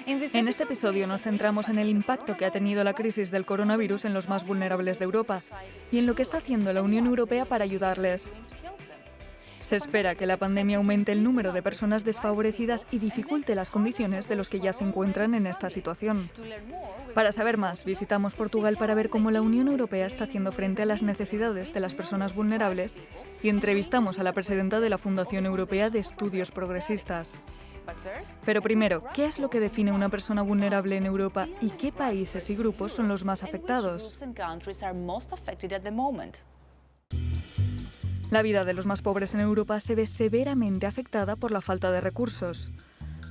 En este episodio nos centramos en el impacto que ha tenido la crisis del coronavirus en los más vulnerables de Europa y en lo que está haciendo la Unión Europea para ayudarles. Se espera que la pandemia aumente el número de personas desfavorecidas y dificulte las condiciones de los que ya se encuentran en esta situación. Para saber más, visitamos Portugal para ver cómo la Unión Europea está haciendo frente a las necesidades de las personas vulnerables y entrevistamos a la presidenta de la Fundación Europea de Estudios Progresistas. Pero primero, ¿qué es lo que define una persona vulnerable en Europa y qué países y grupos son los más afectados? La vida de los más pobres en Europa se ve severamente afectada por la falta de recursos.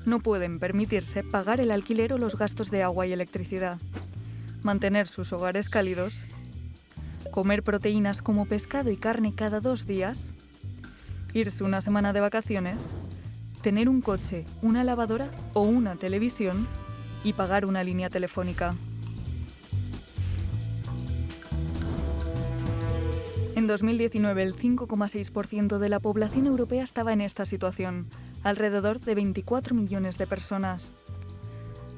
No pueden permitirse pagar el alquiler o los gastos de agua y electricidad, mantener sus hogares cálidos, comer proteínas como pescado y carne cada 2 días, irse una semana de vacaciones, tener un coche, una lavadora o una televisión y pagar una línea telefónica. En 2019, el 5,6% de la población europea estaba en esta situación, alrededor de 24 millones de personas.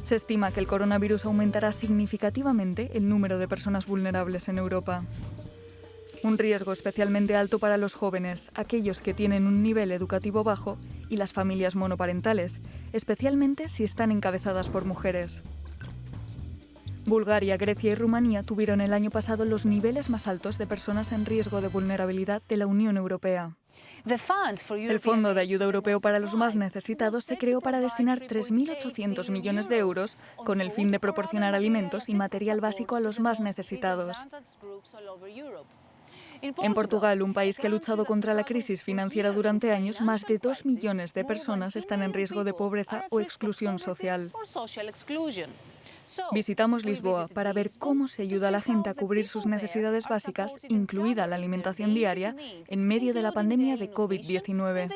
Se estima que el coronavirus aumentará significativamente el número de personas vulnerables en Europa. Un riesgo especialmente alto para los jóvenes, aquellos que tienen un nivel educativo bajo y las familias monoparentales, especialmente si están encabezadas por mujeres. Bulgaria, Grecia y Rumanía tuvieron el año pasado los niveles más altos de personas en riesgo de vulnerabilidad de la Unión Europea. El Fondo de Ayuda Europeo para los Más Necesitados se creó para destinar 3.800 millones de euros con el fin de proporcionar alimentos y material básico a los más necesitados. En Portugal, un país que ha luchado contra la crisis financiera durante años, más de 2 millones de personas están en riesgo de pobreza o exclusión social. Visitamos Lisboa para ver cómo se ayuda a la gente a cubrir sus necesidades básicas, incluida la alimentación diaria, en medio de la pandemia de COVID-19.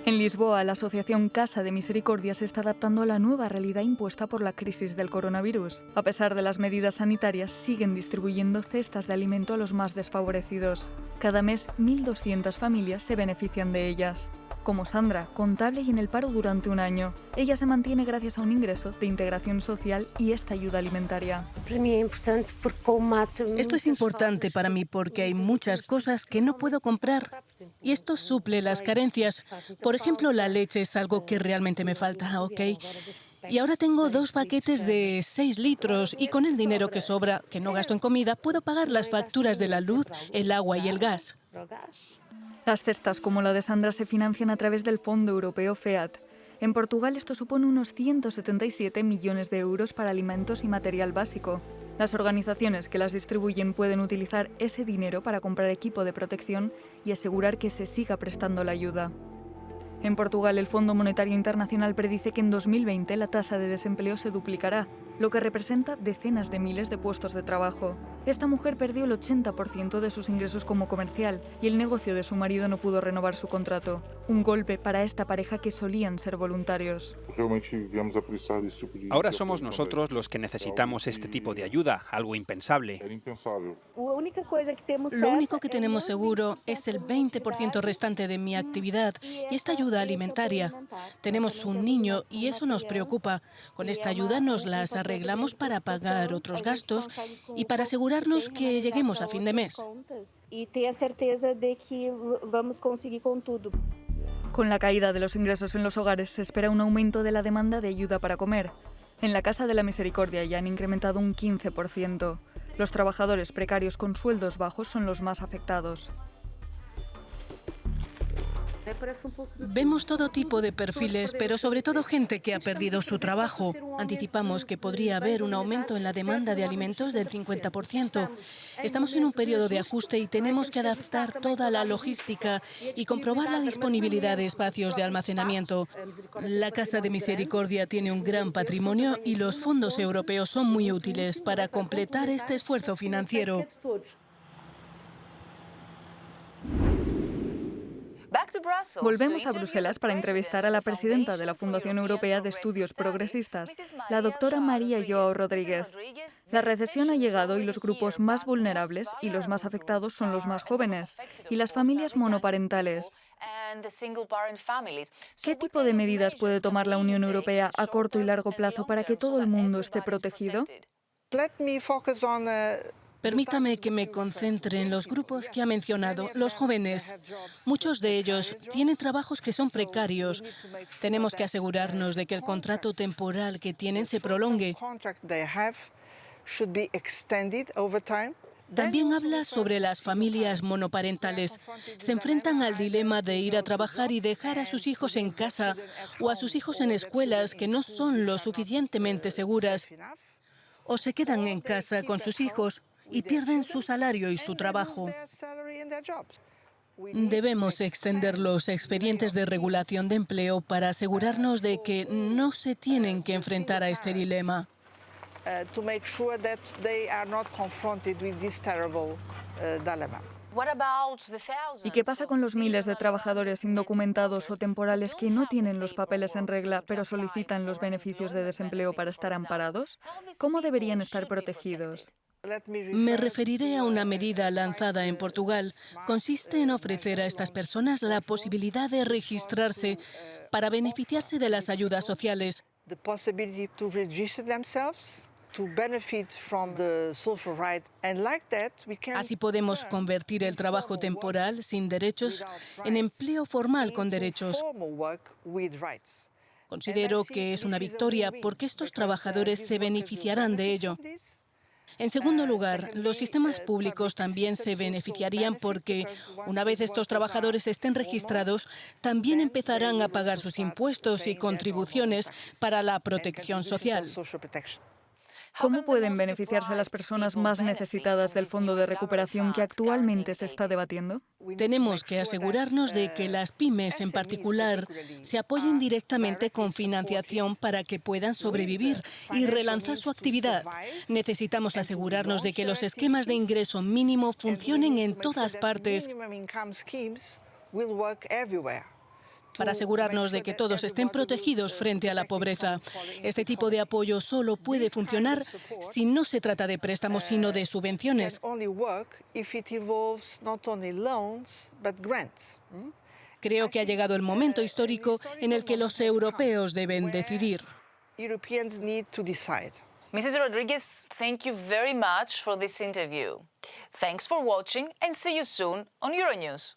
En Lisboa, la asociación Casa de Misericordia se está adaptando a la nueva realidad impuesta por la crisis del coronavirus. A pesar de las medidas sanitarias, siguen distribuyendo cestas de alimento a los más desfavorecidos. Cada mes, 1.200 familias se benefician de ellas. Como Sandra, contable y en el paro durante un año. Ella se mantiene gracias a un ingreso de integración social y esta ayuda alimentaria. Esto es importante para mí porque hay muchas cosas que no puedo comprar y esto suple las carencias. Por ejemplo, la leche es algo que realmente me falta, ¿ok? Y ahora tengo 2 paquetes de 6 litros y con el dinero que sobra, que no gasto en comida, puedo pagar las facturas de la luz, el agua y el gas. Las cestas como la de Sandra se financian a través del Fondo Europeo FEAD. En Portugal esto supone unos 177 millones de euros para alimentos y material básico. Las organizaciones que las distribuyen pueden utilizar ese dinero para comprar equipo de protección y asegurar que se siga prestando la ayuda. En Portugal, el Fondo Monetario Internacional predice que en 2020 la tasa de desempleo se duplicará, lo que representa decenas de miles de puestos de trabajo. Esta mujer perdió el 80% de sus ingresos como comercial y el negocio de su marido no pudo renovar su contrato. Un golpe para esta pareja que solían ser voluntarios. Ahora somos nosotros los que necesitamos este tipo de ayuda, algo impensable. Lo único que tenemos seguro es el 20% restante de mi actividad y esta ayuda alimentaria. Tenemos un niño y eso nos preocupa. Con esta ayuda nos las arreglamos para pagar otros gastos y para asegurarnos que lleguemos a fin de mes. Con la caída de los ingresos en los hogares se espera un aumento de la demanda de ayuda para comer. En la Casa de la Misericordia ya han incrementado un 15%. Los trabajadores precarios con sueldos bajos son los más afectados. Vemos todo tipo de perfiles, pero sobre todo gente que ha perdido su trabajo. Anticipamos que podría haber un aumento en la demanda de alimentos del 50%. Estamos en un periodo de ajuste y tenemos que adaptar toda la logística y comprobar la disponibilidad de espacios de almacenamiento. La Casa de Misericordia tiene un gran patrimonio y los fondos europeos son muy útiles para completar este esfuerzo financiero. Volvemos a Bruselas para entrevistar a la presidenta de la Fundación Europea de Estudios Progresistas, la doctora María João Rodríguez. La recesión ha llegado y los grupos más vulnerables y los más afectados son los más jóvenes y las familias monoparentales. ¿Qué tipo de medidas puede tomar la Unión Europea a corto y largo plazo para que todo el mundo esté protegido? Permítame que me concentre en los grupos que ha mencionado, los jóvenes. Muchos de ellos tienen trabajos que son precarios. Tenemos que asegurarnos de que el contrato temporal que tienen se prolongue. También habla sobre las familias monoparentales. Se enfrentan al dilema de ir a trabajar y dejar a sus hijos en casa o a sus hijos en escuelas que no son lo suficientemente seguras, o se quedan en casa con sus hijos y pierden su salario y su trabajo. Debemos extender los expedientes de regulación de empleo para asegurarnos de que no se tienen que enfrentar a este dilema. ¿Y qué pasa con los miles de trabajadores indocumentados o temporales que no tienen los papeles en regla, pero solicitan los beneficios de desempleo para estar amparados? ¿Cómo deberían estar protegidos? Me referiré a una medida lanzada en Portugal. Consiste en ofrecer a estas personas la posibilidad de registrarse para beneficiarse de las ayudas sociales. Así podemos convertir el trabajo temporal sin derechos en empleo formal con derechos. Considero que es una victoria porque estos trabajadores se beneficiarán de ello. En segundo lugar, los sistemas públicos también se beneficiarían porque, una vez estos trabajadores estén registrados, también empezarán a pagar sus impuestos y contribuciones para la protección social. ¿Cómo pueden beneficiarse las personas más necesitadas del Fondo de Recuperación que actualmente se está debatiendo? Tenemos que asegurarnos de que las pymes en particular se apoyen directamente con financiación para que puedan sobrevivir y relanzar su actividad. Necesitamos asegurarnos de que los esquemas de ingreso mínimo funcionen en todas partes para asegurarnos de que todos estén protegidos frente a la pobreza. Este tipo de apoyo solo puede funcionar si no se trata de préstamos, sino de subvenciones. Creo que ha llegado el momento histórico en el que los europeos deben decidir. Mrs. Rodriguez, thank you very much for this interview. Thanks for watching and see you soon on Euronews.